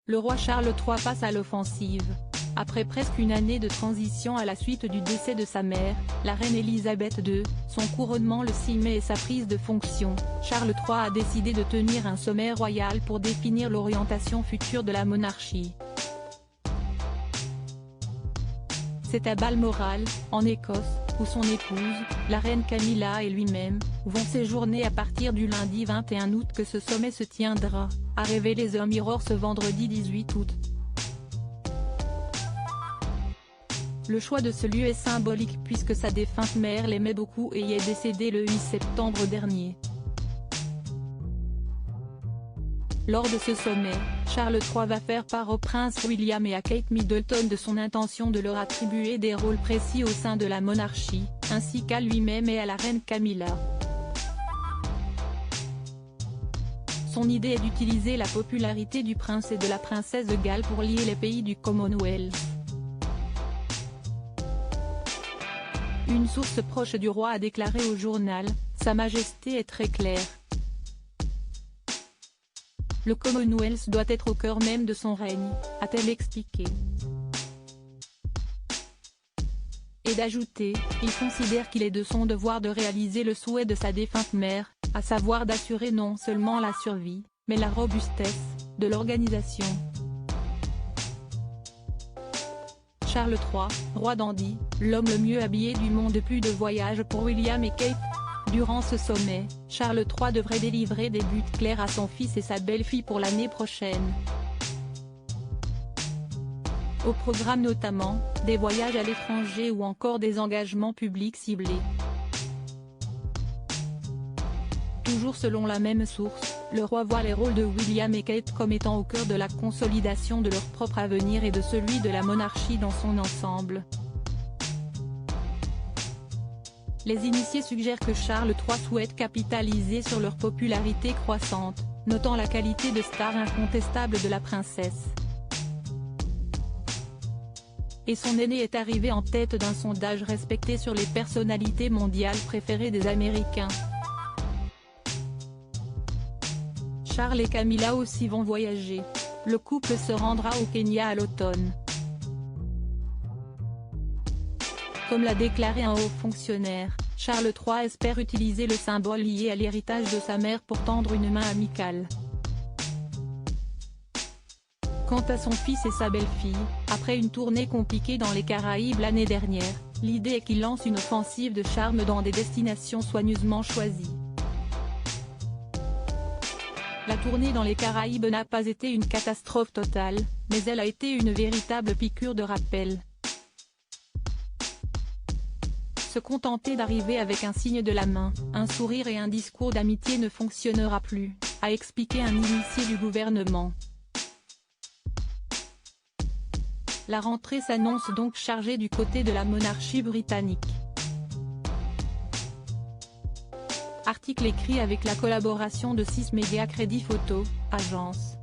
Le roi Charles III passe à l'offensive. Après presque une année de transition à la suite du décès de sa mère, la reine Elisabeth II, son couronnement le 6 mai et sa prise de fonction, Charles III a décidé de tenir un sommet royal pour définir l'orientation future de la monarchie. C'est à Balmoral, en Écosse, où son épouse, la reine Camilla et lui-même, vont séjourner à partir du lundi 21 août que ce sommet se tiendra, a révélé The Mirror ce vendredi 18 août. Le choix de ce lieu est symbolique puisque sa défunte mère l'aimait beaucoup et y est décédée le 8 septembre dernier. Lors de ce sommet, Charles III va faire part au prince William et à Kate Middleton de son intention de leur attribuer des rôles précis au sein de la monarchie, ainsi qu'à lui-même et à la reine Camilla. Son idée est d'utiliser la popularité du prince et de la princesse de Galles pour lier les pays du Commonwealth. Une source proche du roi a déclaré au journal « Sa Majesté est très claire. Le Commonwealth doit être au cœur même de son règne », a-t-elle expliqué. Et d'ajouter « Il considère qu'il est de son devoir de réaliser le souhait de sa défunte mère, à savoir d'assurer non seulement la survie, mais la robustesse, de l'organisation. » Charles III, roi dandy, l'homme le mieux habillé du monde. Plus de voyages pour William et Kate. Durant ce sommet, Charles III devrait délivrer des buts clairs à son fils et sa belle-fille pour l'année prochaine. Au programme notamment, des voyages à l'étranger ou encore des engagements publics ciblés. Toujours selon la même source, le roi voit les rôles de William et Kate comme étant au cœur de la consolidation de leur propre avenir et de celui de la monarchie dans son ensemble. Les initiés suggèrent que Charles III souhaite capitaliser sur leur popularité croissante, notant la qualité de star incontestable de la princesse. Et son aîné est arrivé en tête d'un sondage respecté sur les personnalités mondiales préférées des Américains. Charles et Camilla aussi vont voyager. Le couple se rendra au Kenya à l'automne. Comme l'a déclaré un haut fonctionnaire, Charles III espère utiliser le symbole lié à l'héritage de sa mère pour tendre une main amicale. Quant à son fils et sa belle-fille, après une tournée compliquée dans les Caraïbes l'année dernière, l'idée est qu'il lance une offensive de charme dans des destinations soigneusement choisies. La tournée dans les Caraïbes n'a pas été une catastrophe totale, mais elle a été une véritable piqûre de rappel. Se contenter d'arriver avec un signe de la main, un sourire et un discours d'amitié ne fonctionnera plus, a expliqué un initié du gouvernement. La rentrée s'annonce donc chargée du côté de la monarchie britannique. Article écrit avec la collaboration de 6 médias Crédit Photo, agence.